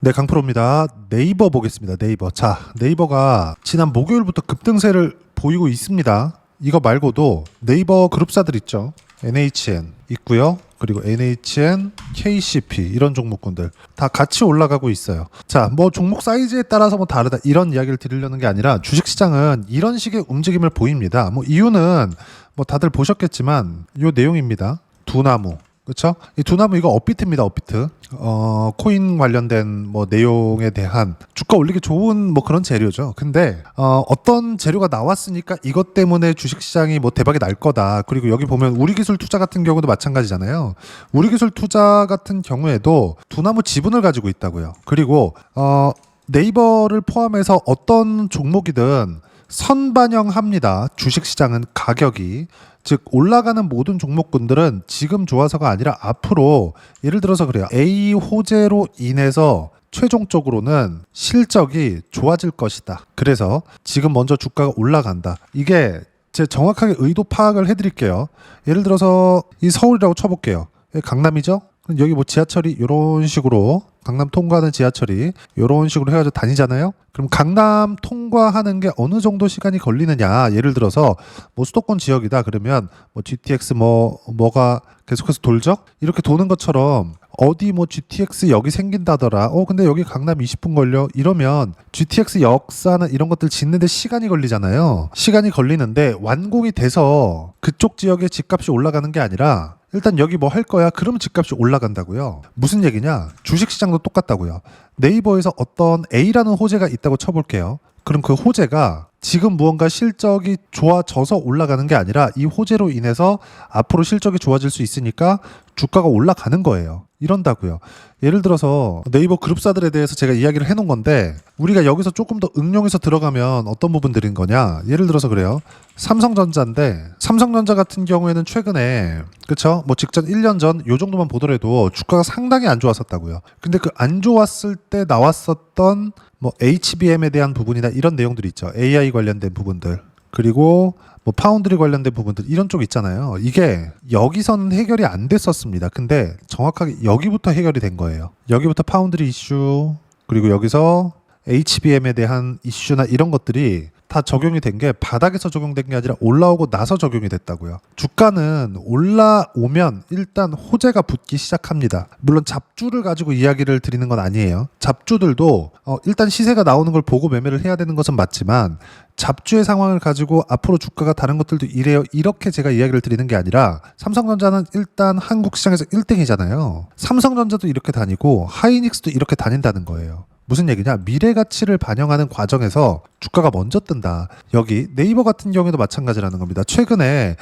네, 강프로입니다. 네이버 보겠습니다. 네이버. 자, 네이버가 지난 목요일부터 급등세를 보이고 있습니다. 이거 말고도 네이버 그룹사들 있죠. NHN 있고요. 그리고 NHN, KCP 이런 종목군들 다 같이 올라가고 있어요. 자, 뭐 종목 사이즈에 따라서 뭐 다르다 이런 이야기를 드리려는 게 아니라 주식시장은 이런 식의 움직임을 보입니다. 뭐 이유는 뭐 다들 보셨겠지만 요 내용입니다. 두나무. 그렇죠? 이 두나무 이거 업비트입니다. 업비트. 코인 관련된 뭐 내용에 대한 주가 올리기 좋은 뭐 그런 재료죠. 근데 어떤 재료가 나왔으니까 이것 때문에 주식시장이 뭐 대박이 날 거다. 그리고 여기 보면 우리기술 투자 같은 경우도 마찬가지잖아요. 우리기술 투자 같은 경우에도 두나무 지분을 가지고 있다고요. 그리고 네이버를 포함해서 어떤 종목이든 선반영합니다. 주식시장은 가격이. 즉 올라가는 모든 종목군들은 지금 좋아서가 아니라 앞으로 예를 들어서 그래요. A 호재로 인해서 최종적으로는 실적이 좋아질 것이다. 그래서 지금 먼저 주가가 올라간다. 이게 제 정확하게 의도 파악을 해드릴게요. 예를 들어서 이 서울이라고 쳐볼게요. 강남이죠? 여기 뭐 지하철이 이런 식으로 강남 통과하는 지하철이 이런 식으로 해가지고 다니잖아요. 그럼 강남 통과하는 게 어느 정도 시간이 걸리느냐? 예를 들어서 뭐 수도권 지역이다 그러면 뭐 GTX 뭐가 계속해서 돌죠? 이렇게 도는 것처럼 어디 뭐 GTX 역이 생긴다더라. 근데 여기 강남 20분 걸려. 이러면 GTX 역사나 이런 것들 짓는데 시간이 걸리잖아요. 시간이 걸리는데 완공이 돼서 그쪽 지역의 집값이 올라가는 게 아니라 일단 여기 뭐 할 거야? 그러면 집값이 올라간다고요. 무슨 얘기냐? 주식시장도 똑같다고요. 네이버에서 어떤 A라는 호재가 있다고 쳐볼게요. 그럼 그 호재가 지금 무언가 실적이 좋아져서 올라가는 게 아니라 이 호재로 인해서 앞으로 실적이 좋아질 수 있으니까 주가가 올라가는 거예요. 이런다고요. 예를 들어서 네이버 그룹사들에 대해서 제가 이야기를 해놓은 건데 우리가 여기서 조금 더 응용해서 들어가면 어떤 부분들인 거냐. 예를 들어서 그래요. 삼성전자인데 삼성전자 같은 경우에는 최근에 그쵸? 뭐 직전 1년 전 요 정도만 보더라도 주가가 상당히 안 좋았었다고요. 근데 그 안 좋았을 때 나왔었던 뭐 HBM에 대한 부분이나 이런 내용들이 있죠. AI 관련된 부분들. 그리고 뭐 파운드리 관련된 부분들 이런 쪽 있잖아요. 이게 여기서는 해결이 안 됐었습니다. 근데 정확하게 여기부터 해결이 된 거예요. 여기부터 파운드리 이슈 그리고 여기서 HBM에 대한 이슈나 이런 것들이 다 적용이 된 게 바닥에서 적용된 게 아니라 올라오고 나서 적용이 됐다고요. 주가는 올라오면 일단 호재가 붙기 시작합니다. 물론 잡주를 가지고 이야기를 드리는 건 아니에요. 잡주들도 일단 시세가 나오는 걸 보고 매매를 해야 되는 것은 맞지만 잡주의 상황을 가지고 앞으로 주가가 다른 것들도 이래요. 이렇게 제가 이야기를 드리는 게 아니라 삼성전자는 일단 한국 시장에서 1등이잖아요. 삼성전자도 이렇게 다니고 하이닉스도 이렇게 다닌다는 거예요. 무슨 얘기냐? 미래 가치를 반영하는 과정에서 주가가 먼저 뜬다. 여기 네이버 같은 경우에도 마찬가지라는 겁니다. 최근에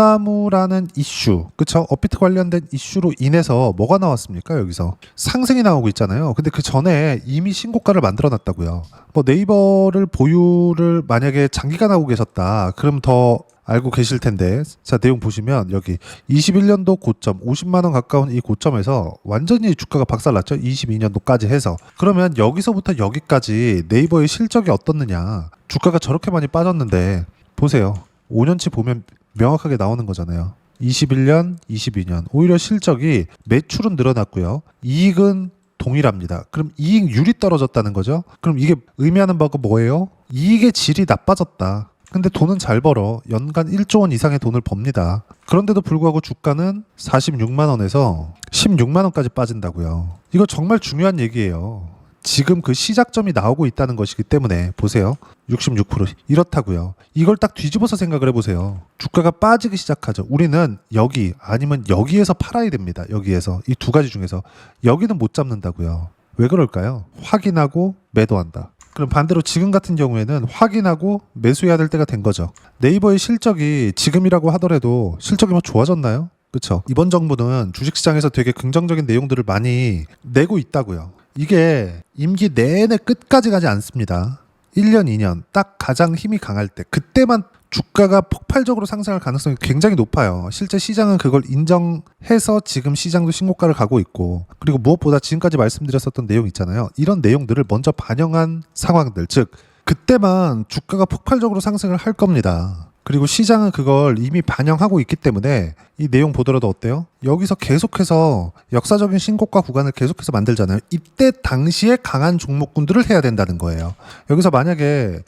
두나무라는 이슈, 그쵸? 업비트 관련된 이슈로 인해서 뭐가 나왔습니까? 여기서 상승이 나오고 있잖아요. 근데 그 전에 이미 신고가를 만들어 놨다고요. 뭐 네이버를 보유를 만약에 장기간 하고 계셨다. 그럼 더 알고 계실 텐데 자 내용 보시면 여기 21년도 고점 50만 원 가까운 이 고점에서 완전히 주가가 박살났죠. 22년도까지 해서 그러면 여기서부터 여기까지 네이버의 실적이 어떻느냐. 주가가 저렇게 많이 빠졌는데 보세요. 5년치 보면 명확하게 나오는 거잖아요. 21년, 22년 오히려 실적이 매출은 늘어났고요. 이익은 동일합니다. 그럼 이익률이 떨어졌다는 거죠. 그럼 이게 의미하는 바가 뭐예요? 이익의 질이 나빠졌다. 근데 돈은 잘 벌어. 연간 1조 원 이상의 돈을 법니다. 그런데도 불구하고 주가는 46만 원에서 16만 원까지 빠진다고요. 이거 정말 중요한 얘기예요. 지금 그 시작점이 나오고 있다는 것이기 때문에 보세요. 66% 이렇다고요. 이걸 딱 뒤집어서 생각을 해보세요. 주가가 빠지기 시작하죠. 우리는 여기 아니면 여기에서 팔아야 됩니다. 여기에서 이 두 가지 중에서 여기는 못 잡는다고요. 왜 그럴까요? 확인하고 매도한다. 그럼 반대로 지금 같은 경우에는 확인하고 매수해야 될 때가 된 거죠. 네이버의 실적이 지금이라고 하더라도 실적이 뭐 좋아졌나요? 그렇죠. 이번 정부는 주식시장에서 되게 긍정적인 내용들을 많이 내고 있다고요. 이게 임기 내내 끝까지 가지 않습니다. 1년, 2년 딱 가장 힘이 강할 때 그때만 주가가 폭발적으로 상승할 가능성이 굉장히 높아요. 실제 시장은 그걸 인정해서 지금 시장도 신고가를 가고 있고 그리고 무엇보다 지금까지 말씀드렸었던 내용 있잖아요. 이런 내용들을 먼저 반영한 상황들 즉 그때만 주가가 폭발적으로 상승을 할 겁니다. 그리고 시장은 그걸 이미 반영하고 있기 때문에 이 내용 보더라도 어때요? 여기서 계속해서 역사적인 신고가 구간을 계속해서 만들잖아요. 이때 당시에 강한 종목군들을 해야 된다는 거예요. 여기서 만약에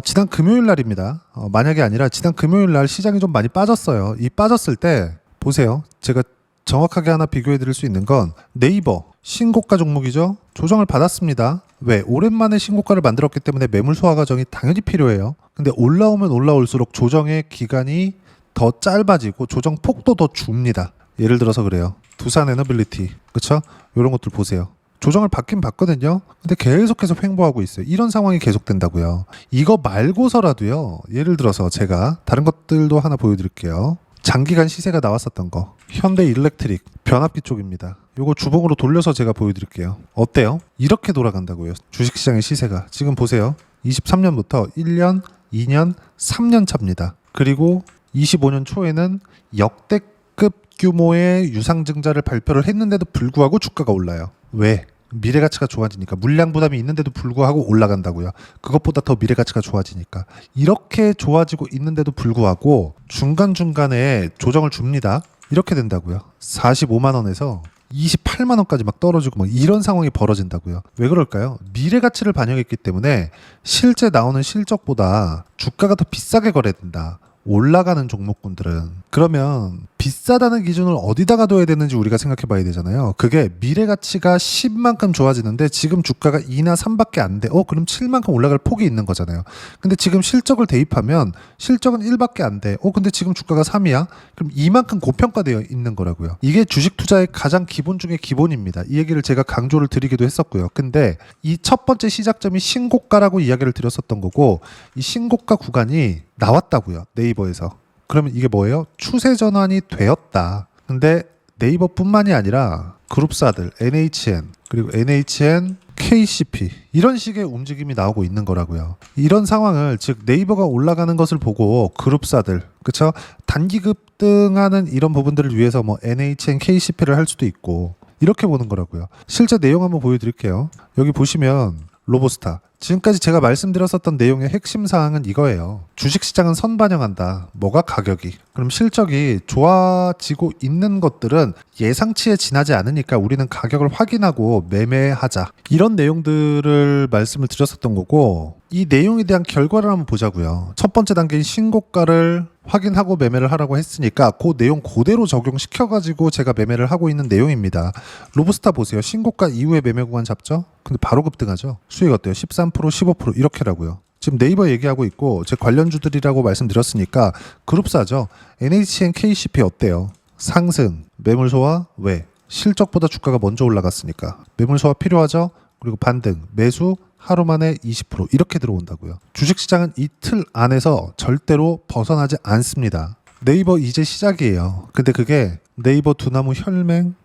지난 금요일 날입니다. 만약에 아니라 지난 금요일 날 시장이 좀 많이 빠졌어요. 이 빠졌을 때 보세요. 제가 정확하게 하나 비교해 드릴 수 있는 건 네이버 신고가 종목이죠. 조정을 받았습니다. 왜? 오랜만에 신고가를 만들었기 때문에 매물 소화 과정이 당연히 필요해요. 근데 올라오면 올라올수록 조정의 기간이 더 짧아지고 조정 폭도 더 줍니다. 예를 들어서 그래요. 두산 에너빌리티, 그쵸? 이런 것들 보세요. 조정을 받긴 받거든요. 근데 계속해서 횡보하고 있어요. 이런 상황이 계속된다고요. 이거 말고서라도요. 예를 들어서 제가 다른 것들도 하나 보여드릴게요. 장기간 시세가 나왔었던 거. 현대 일렉트릭 변압기 쪽입니다. 요거 주봉으로 돌려서 제가 보여드릴게요. 어때요? 이렇게 돌아간다고요. 주식시장의 시세가. 지금 보세요. 23년부터 1년, 2년, 3년 차입니다. 그리고 25년 초에는 역대급 규모의 유상증자를 발표를 했는데도 불구하고 주가가 올라요. 왜? 미래가치가 좋아지니까. 물량 부담이 있는데도 불구하고 올라간다고요. 그것보다 더 미래가치가 좋아지니까. 이렇게 좋아지고 있는데도 불구하고 중간중간에 조정을 줍니다. 이렇게 된다고요. 45만 원에서 28만 원까지 막 떨어지고 막 이런 상황이 벌어진다고요. 왜 그럴까요? 미래가치를 반영했기 때문에 실제 나오는 실적보다 주가가 더 비싸게 거래된다. 올라가는 종목군들은. 그러면 비싸다는 기준을 어디다가 둬야 되는지 우리가 생각해 봐야 되잖아요. 그게 미래가치가 10만큼 좋아지는데 지금 주가가 2나 3밖에 안 돼. 그럼 7만큼 올라갈 폭이 있는 거잖아요. 근데 지금 실적을 대입하면 실적은 1밖에 안 돼. 근데 지금 주가가 3이야? 그럼 2만큼 고평가되어 있는 거라고요. 이게 주식 투자의 가장 기본 중에 기본입니다. 이 얘기를 제가 강조를 드리기도 했었고요. 근데 이 첫 번째 시작점이 신고가라고 이야기를 드렸었던 거고, 이 신고가 구간이 나왔다고요. 네이버에서. 그러면 이게 뭐예요? 추세 전환이 되었다. 근데 네이버뿐만이 아니라 그룹사들 NHN 그리고 NHN KCP 이런 식의 움직임이 나오고 있는 거라고요. 이런 상황을 즉 네이버가 올라가는 것을 보고 그룹사들 그쵸? 단기 급등하는 이런 부분들을 위해서 뭐 NHN KCP를 할 수도 있고 이렇게 보는 거라고요. 실제 내용 한번 보여드릴게요. 여기 보시면 로보스타. 지금까지 제가 말씀드렸었던 내용의 핵심 사항은 이거예요. 주식시장은 선반영한다. 뭐가 가격이. 그럼 실적이 좋아지고 있는 것들은 예상치에 지나지 않으니까 우리는 가격을 확인하고 매매하자. 이런 내용들을 말씀을 드렸었던 거고 이 내용에 대한 결과를 한번 보자고요. 첫 번째 단계인 신고가를 확인하고 매매를 하라고 했으니까 그 내용 그대로 적용시켜가지고 제가 매매를 하고 있는 내용입니다. 로브스타 보세요. 신고가 이후에 매매 구간 잡죠? 근데 바로 급등하죠? 수익 어때요? 13%, 15% 이렇게라고요. 지금 네이버 얘기하고 있고 제 관련주들이라고 말씀드렸으니까 그룹사죠. NHN KCP 어때요? 상승, 매물 소화, 왜? 실적보다 주가가 먼저 올라갔으니까 매물 소화 필요하죠? 그리고 반등, 매수 하루 만에 20% 이렇게 들어온다고요. 주식시장은 이 틀 안에서 절대로 벗어나지 않습니다. 네이버 이제 시작이에요. 근데 그게 네이버 두나무 혈맹?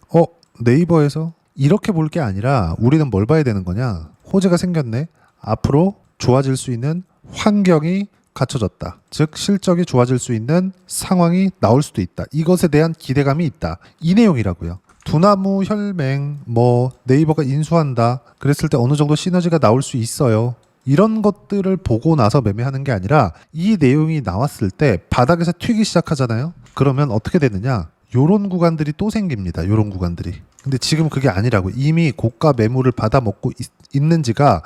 네이버에서 이렇게 볼 게 아니라 우리는 뭘 봐야 되는 거냐? 호재가 생겼네. 앞으로 좋아질 수 있는 환경이 갖춰졌다. 즉 실적이 좋아질 수 있는 상황이 나올 수도 있다. 이것에 대한 기대감이 있다. 이 내용이라고요. 두나무 혈맹 네이버가 인수한다. 그랬을 때 어느 정도 시너지가 나올 수 있어요. 이런 것들을 보고 나서 매매하는 게 아니라 이 내용이 나왔을 때 바닥에서 튀기 시작하잖아요. 그러면 어떻게 되느냐? 요런 구간들이 또 생깁니다. 요런 구간들이. 근데 지금 그게 아니라고. 이미 고가 매물을 받아먹고 있는 지가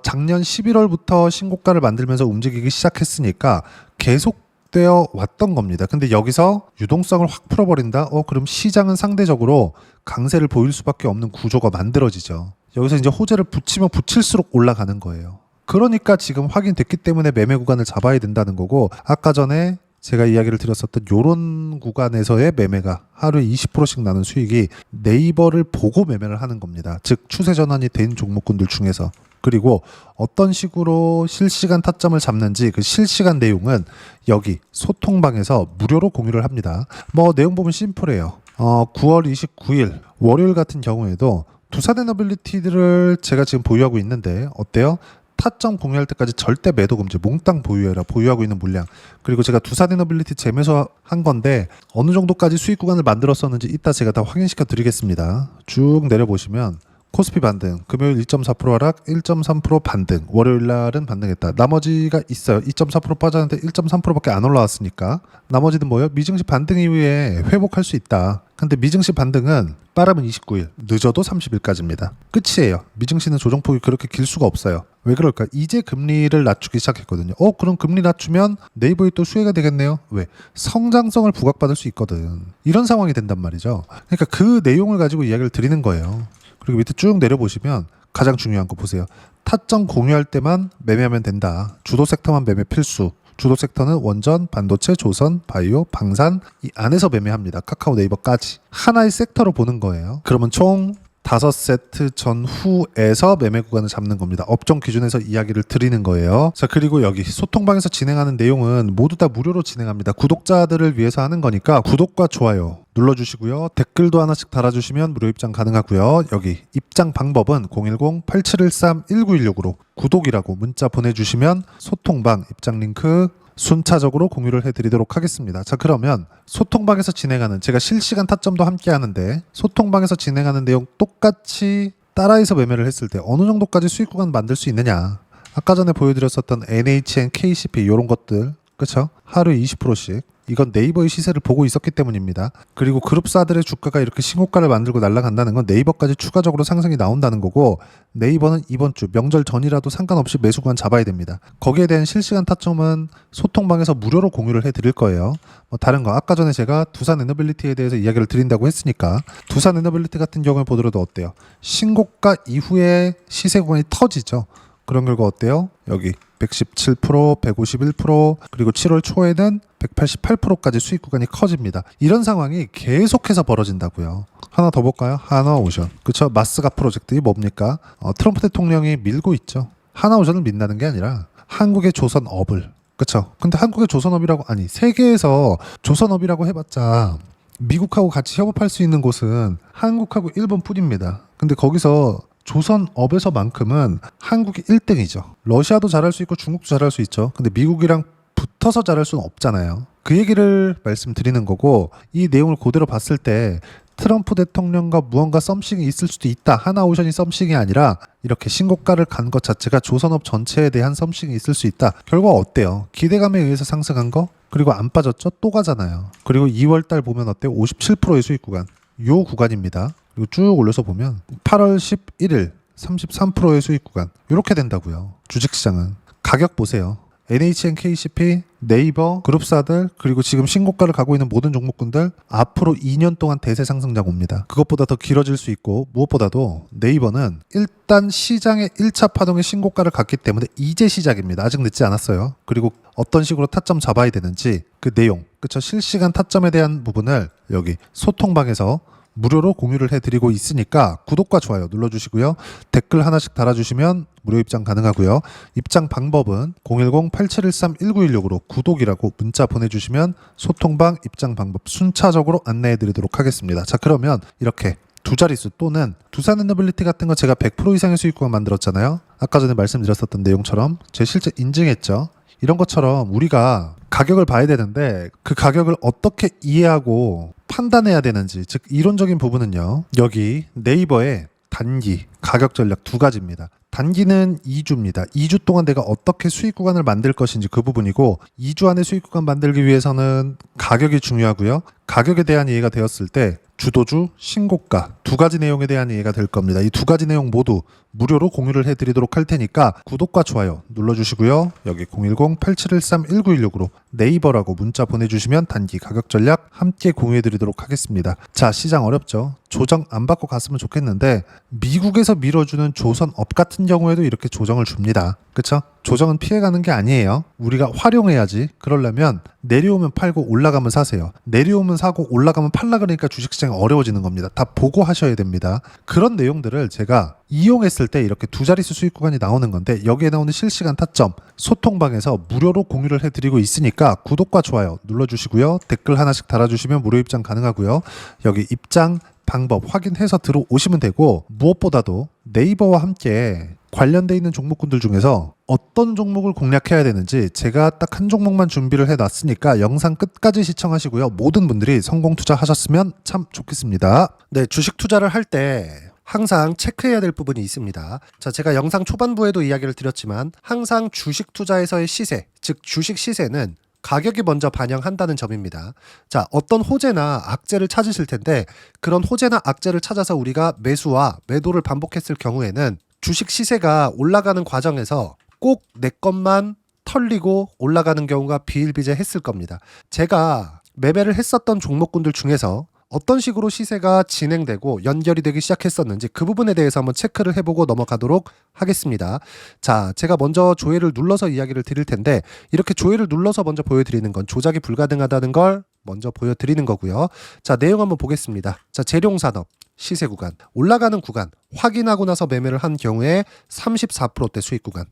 작년 11월부터 신고가를 만들면서 움직이기 시작했으니까 계속 되어 왔던 겁니다. 근데 여기서 유동성을 확 풀어버린다? 그럼 시장은 상대적으로 강세를 보일 수밖에 없는 구조가 만들어지죠. 여기서 이제 호재를 붙이면 붙일수록 올라가는 거예요. 그러니까 지금 확인됐기 때문에 매매 구간을 잡아야 된다는 거고, 아까 전에 제가 이야기를 드렸었던 요런 구간에서의 매매가 하루에 20%씩 나는 수익이 네이버를 보고 매매를 하는 겁니다. 즉 추세 전환이 된 종목군들 중에서. 그리고 어떤 식으로 실시간 타점을 잡는지 그 실시간 내용은 여기 소통방에서 무료로 공유를 합니다. 내용 보면 심플해요. 9월 29일 월요일 같은 경우에도 두산에너빌리티들을 제가 지금 보유하고 있는데 어때요? 타점 공유할 때까지 절대 매도 금지, 몽땅 보유해라. 보유하고 있는 물량. 그리고 제가 두산에너빌리티 재매수 한 건데 어느 정도까지 수익 구간을 만들었었는지 이따 제가 다 확인시켜 드리겠습니다. 쭉 내려보시면 코스피 반등, 금요일 2.4% 하락, 1.3% 반등, 월요일 날은 반등했다. 나머지가 있어요. 2.4% 빠졌는데 1.3%밖에 안 올라왔으니까. 나머지는 뭐예요? 미증시 반등 이후에 회복할 수 있다. 근데 미증시 반등은 빠르면 29일, 늦어도 30일까지입니다. 끝이에요. 미증시는 조정폭이 그렇게 길 수가 없어요. 왜 그럴까? 이제 금리를 낮추기 시작했거든요. 그럼 금리 낮추면 네이버에 또 수혜가 되겠네요. 왜? 성장성을 부각받을 수 있거든. 이런 상황이 된단 말이죠. 그러니까 그 내용을 가지고 이야기를 드리는 거예요. 그리고 밑에 쭉 내려보시면 가장 중요한 거 보세요. 타점 공유할 때만 매매하면 된다. 주도 섹터만 매매 필수. 주도 섹터는 원전, 반도체, 조선, 바이오, 방산 이 안에서 매매합니다. 카카오 네이버까지. 하나의 섹터로 보는 거예요. 그러면 총 5세트 전후에서 매매 구간을 잡는 겁니다. 업종 기준에서 이야기를 드리는 거예요. 자, 그리고 여기 소통방에서 진행하는 내용은 모두 다 무료로 진행합니다. 구독자들을 위해서 하는 거니까 구독과 좋아요 눌러주시고요. 댓글도 하나씩 달아주시면 무료 입장 가능하고요. 여기 입장 방법은 010-8713-1916으로 구독이라고 문자 보내주시면 소통방 입장 링크 순차적으로 공유를 해드리도록 하겠습니다. 자, 그러면 소통방에서 진행하는, 제가 실시간 타점도 함께 하는데 소통방에서 진행하는 내용 똑같이 따라해서 매매를 했을 때 어느 정도까지 수익 구간 만들 수 있느냐. 아까 전에 보여드렸었던 NHN, KCP 이런 것들, 그렇죠? 하루에 20%씩. 이건 네이버의 시세를 보고 있었기 때문입니다. 그리고 그룹사들의 주가가 이렇게 신고가를 만들고 날아간다는 건 네이버까지 추가적으로 상승이 나온다는 거고, 네이버는 이번 주 명절 전이라도 상관없이 매수구간 잡아야 됩니다. 거기에 대한 실시간 타점은 소통방에서 무료로 공유를 해드릴 거예요. 다른 거 아까 전에 제가 두산 에너빌리티에 대해서 이야기를 드린다고 했으니까 두산 에너빌리티 같은 경우에 보더라도 어때요? 신고가 이후에 시세 구간이 터지죠. 그런 결과 어때요? 여기 117%, 151%, 그리고 7월 초에는 188%까지 수익 구간이 커집니다. 이런 상황이 계속해서 벌어진다고요. 하나 더 볼까요? 하나오션. 그쵸? 마스가 프로젝트. 이 뭡니까? 트럼프 대통령이 밀고 있죠. 하나오션을 민다는 게 아니라 한국의 조선업을. 그쵸? 근데 한국의 조선업이라고, 아니 세계에서 조선업이라고 해봤자 미국하고 같이 협업할 수 있는 곳은 한국하고 일본뿐입니다. 근데 거기서 조선업에서만큼은 한국이 1등이죠. 러시아도 잘할 수 있고 중국도 잘할 수 있죠. 근데 미국이랑 붙어서 잘할 수는 없잖아요. 그 얘기를 말씀드리는 거고, 이 내용을 그대로 봤을 때 트럼프 대통령과 무언가 썸씽이 있을 수도 있다. 하나오션이 썸씽이 아니라 이렇게 신고가를 간 것 자체가 조선업 전체에 대한 썸씽이 있을 수 있다. 결과 어때요? 기대감에 의해서 상승한 거? 그리고 안 빠졌죠? 또 가잖아요. 그리고 2월달 보면 어때요? 57%의 수익 구간. 요 구간입니다. 그리고 쭉 올려서 보면 8월 11일 33%의 수익 구간. 이렇게 된다고요. 주식시장은. 가격 보세요. NHN, KCP, 네이버, 그룹사들, 그리고 지금 신고가를 가고 있는 모든 종목군들 앞으로 2년 동안 대세 상승장 옵니다. 그것보다 더 길어질 수 있고, 무엇보다도 네이버는 일단 시장의 1차 파동의 신고가를 갔기 때문에 이제 시작입니다. 아직 늦지 않았어요. 그리고 어떤 식으로 타점 잡아야 되는지 그 내용, 그쵸? 실시간 타점에 대한 부분을 여기 소통방에서 무료로 공유를 해드리고 있으니까 구독과 좋아요 눌러주시고요. 댓글 하나씩 달아주시면 무료 입장 가능하고요. 입장 방법은 010-8713-1916으로 구독이라고 문자 보내주시면 소통방 입장 방법 순차적으로 안내해드리도록 하겠습니다. 자, 그러면 이렇게 두 자릿수 또는 두산 에너빌리티 같은 거 제가 100% 이상의 수익 구간 만들었잖아요. 아까 전에 말씀드렸었던 내용처럼 제 실제 인증했죠. 이런 것처럼 우리가 가격을 봐야 되는데 그 가격을 어떻게 이해하고 판단해야 되는지, 즉 이론적인 부분은요. 여기 네이버의 단기 가격 전략 두 가지입니다. 단기는 2주입니다. 2주 동안 내가 어떻게 수익 구간을 만들 것인지 그 부분이고, 2주 안에 수익 구간 만들기 위해서는 가격이 중요하고요. 가격에 대한 이해가 되었을 때 주도주, 신고가 두 가지 내용에 대한 이해가 될 겁니다. 이 두 가지 내용 모두 무료로 공유를 해드리도록 할 테니까 구독과 좋아요 눌러주시고요. 여기 010-8713-1916으로 네이버라고 문자 보내주시면 단기 가격 전략 함께 공유해드리도록 하겠습니다. 자, 시장 어렵죠? 조정 안 받고 갔으면 좋겠는데 미국에서 밀어주는 조선업 같은 경우에도 이렇게 조정을 줍니다. 그쵸? 조정은 피해가는 게 아니에요. 우리가 활용해야지. 그러려면 내려오면 팔고 올라가면 사세요. 내려오면 사고 올라가면 팔라 그러니까 주식시장이 어려워지는 겁니다. 다 보고 하셔야 됩니다. 그런 내용들을 제가 이용했을 때 이렇게 두 자릿수 수익 구간이 나오는 건데, 여기에 나오는 실시간 타점 소통방에서 무료로 공유를 해드리고 있으니까 구독과 좋아요 눌러주시고요. 댓글 하나씩 달아주시면 무료 입장 가능하고요. 여기 입장 방법 확인해서 들어오시면 되고, 무엇보다도 네이버와 함께 관련돼 있는 종목군들 중에서 어떤 종목을 공략해야 되는지 제가 딱 한 종목만 준비를 해놨으니까 영상 끝까지 시청하시고요. 모든 분들이 성공 투자하셨으면 참 좋겠습니다. 네, 주식 투자를 할 때 항상 체크해야 될 부분이 있습니다. 자, 제가 영상 초반부에도 이야기를 드렸지만 항상 주식 투자에서의 시세, 즉 주식 시세는 가격이 먼저 반영한다는 점입니다. 자, 어떤 호재나 악재를 찾으실 텐데 그런 호재나 악재를 찾아서 우리가 매수와 매도를 반복했을 경우에는 주식 시세가 올라가는 과정에서 꼭 내 것만 털리고 올라가는 경우가 비일비재했을 겁니다. 제가 매매를 했었던 종목군들 중에서 어떤 식으로 시세가 진행되고 연결이 되기 시작했었는지 그 부분에 대해서 한번 체크를 해보고 넘어가도록 하겠습니다. 자, 제가 먼저 조회를 눌러서 이야기를 드릴 텐데 이렇게 조회를 눌러서 먼저 보여드리는 건 조작이 불가능하다는 걸 먼저 보여드리는 거고요. 자, 내용 한번 보겠습니다. 자, 재룡산업 시세 구간, 올라가는 구간 확인하고 나서 매매를 한 경우에 34%대 수익 구간.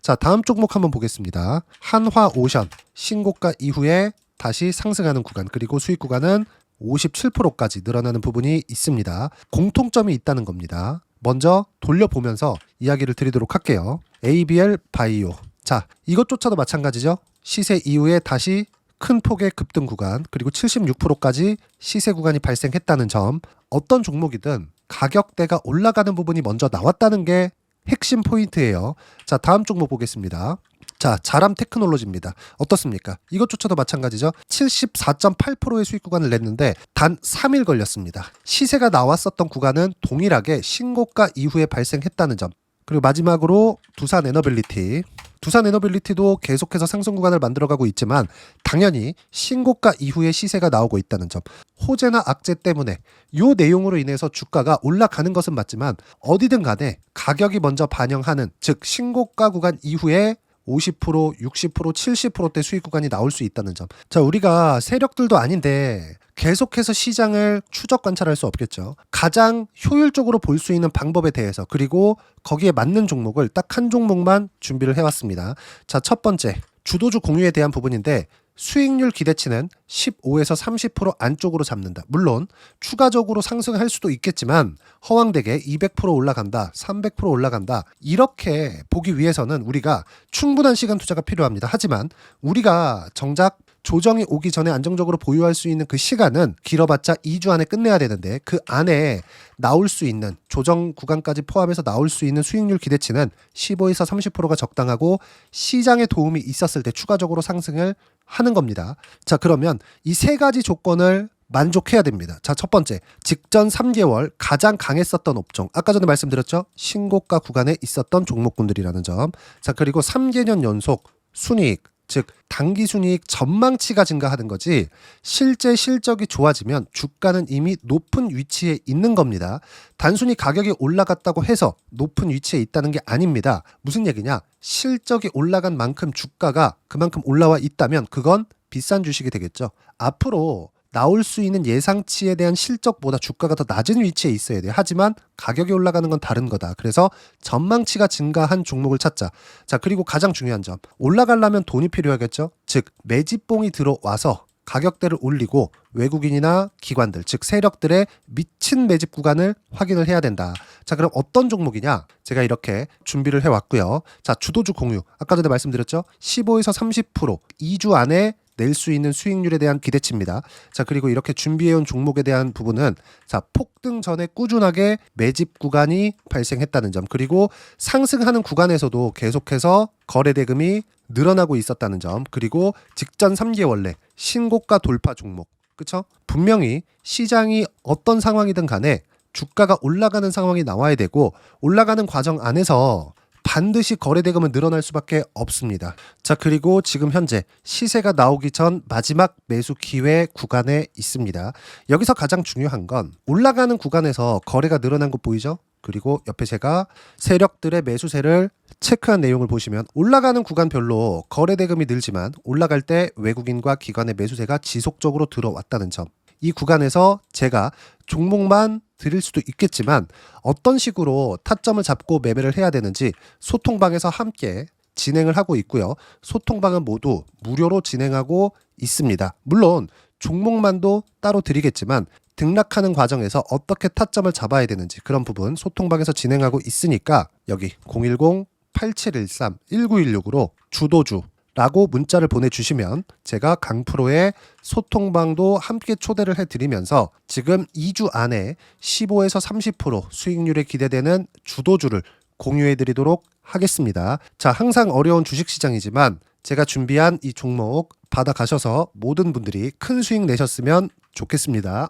자, 다음 종목 한번 보겠습니다. 한화오션 신고가 이후에 다시 상승하는 구간, 그리고 수익 구간은 57%까지 늘어나는 부분이 있습니다. 공통점이 있다는 겁니다. 먼저 돌려보면서 이야기를 드리도록 할게요. ABL 바이오. 자, 이것조차도 마찬가지죠. 시세 이후에 다시 큰 폭의 급등 구간, 그리고 76%까지 시세 구간이 발생했다는 점. 어떤 종목이든 가격대가 올라가는 부분이 먼저 나왔다는 게 핵심 포인트예요. 자, 다음 종목 보겠습니다. 자, 자람 테크놀로지입니다. 어떻습니까? 이것조차도 마찬가지죠. 74.8%의 수익 구간을 냈는데 단 3일 걸렸습니다. 시세가 나왔었던 구간은 동일하게 신고가 이후에 발생했다는 점. 그리고 마지막으로 두산 에너빌리티. 두산 에너빌리티도 계속해서 상승 구간을 만들어가고 있지만 당연히 신고가 이후에 시세가 나오고 있다는 점. 호재나 악재 때문에 이 내용으로 인해서 주가가 올라가는 것은 맞지만 어디든 간에 가격이 먼저 반영하는, 즉 신고가 구간 이후에 50%, 60%, 70%대 수익 구간이 나올 수 있다는 점. 자, 우리가 세력들도 아닌데 계속해서 시장을 추적 관찰할 수 없겠죠. 가장 효율적으로 볼 수 있는 방법에 대해서, 그리고 거기에 맞는 종목을 딱 한 종목만 준비를 해왔습니다. 자, 첫 번째 주도주 공유에 대한 부분인데 수익률 기대치는 15에서 30% 안쪽으로 잡는다. 물론 추가적으로 상승할 수도 있겠지만 허황되게 200% 올라간다, 300% 올라간다, 이렇게 보기 위해서는 우리가 충분한 시간 투자가 필요합니다. 하지만 우리가 정작 조정이 오기 전에 안정적으로 보유할 수 있는 그 시간은 길어봤자 2주 안에 끝내야 되는데 그 안에 나올 수 있는 조정 구간까지 포함해서 나올 수 있는 수익률 기대치는 15에서 30%가 적당하고 시장에 도움이 있었을 때 추가적으로 상승을 하는 겁니다. 자, 그러면 이 세 가지 조건을 만족해야 됩니다. 자, 첫 번째, 직전 3개월 가장 강했었던 업종. 아까 전에 말씀드렸죠? 신고가 구간에 있었던 종목군들이라는 점. 자, 그리고 3개년 연속 순이익, 즉 단기 순이익 전망치가 증가하는 거지 실제 실적이 좋아지면 주가는 이미 높은 위치에 있는 겁니다. 단순히 가격이 올라갔다고 해서 높은 위치에 있다는 게 아닙니다. 무슨 얘기냐? 실적이 올라간 만큼 주가가 그만큼 올라와 있다면 그건 비싼 주식이 되겠죠. 앞으로 나올 수 있는 예상치에 대한 실적보다 주가가 더 낮은 위치에 있어야 돼요. 하지만 가격이 올라가는 건 다른 거다. 그래서 전망치가 증가한 종목을 찾자. 자, 그리고 가장 중요한 점. 올라가려면 돈이 필요하겠죠. 즉 매집봉이 들어와서 가격대를 올리고 외국인이나 기관들, 즉 세력들의 미친 매집 구간을 확인을 해야 된다. 자, 그럼 어떤 종목이냐? 제가 이렇게 준비를 해왔고요. 자, 주도주 공유. 아까 전에 말씀드렸죠. 15에서 30% 2주 안에 낼 수 있는 수익률에 대한 기대치입니다. 자, 그리고 이렇게 준비해온 종목에 대한 부분은 자, 폭등 전에 꾸준하게 매집 구간이 발생했다는 점, 그리고 상승하는 구간에서도 계속해서 거래 대금이 늘어나고 있었다는 점, 그리고 직전 3개월 내 신고가 돌파 종목. 그쵸? 분명히 시장이 어떤 상황이든 간에 주가가 올라가는 상황이 나와야 되고 올라가는 과정 안에서 반드시 거래 대금은 늘어날 수밖에 없습니다. 자, 그리고 지금 현재 시세가 나오기 전 마지막 매수 기회 구간에 있습니다. 여기서 가장 중요한 건 올라가는 구간에서 거래가 늘어난 거 보이죠? 그리고 옆에 제가 세력들의 매수세를 체크한 내용을 보시면 올라가는 구간별로 거래 대금이 늘지만 올라갈 때 외국인과 기관의 매수세가 지속적으로 들어왔다는 점. 이 구간에서 제가 종목만 드릴 수도 있겠지만 어떤 식으로 타점을 잡고 매매를 해야 되는지 소통방에서 함께 진행을 하고 있고요. 소통방은 모두 무료로 진행하고 있습니다. 물론 종목만도 따로 드리겠지만 등락하는 과정에서 어떻게 타점을 잡아야 되는지 그런 부분 소통방에서 진행하고 있으니까 여기 010-8713-1916으로 주도주, 라고 문자를 보내주시면 제가 강프로의 소통방도 함께 초대를 해드리면서 지금 2주 안에 15에서 30% 수익률이 기대되는 주도주를 공유해드리도록 하겠습니다. 자, 항상 어려운 주식시장이지만 제가 준비한 이 종목 받아가셔서 모든 분들이 큰 수익 내셨으면 좋겠습니다.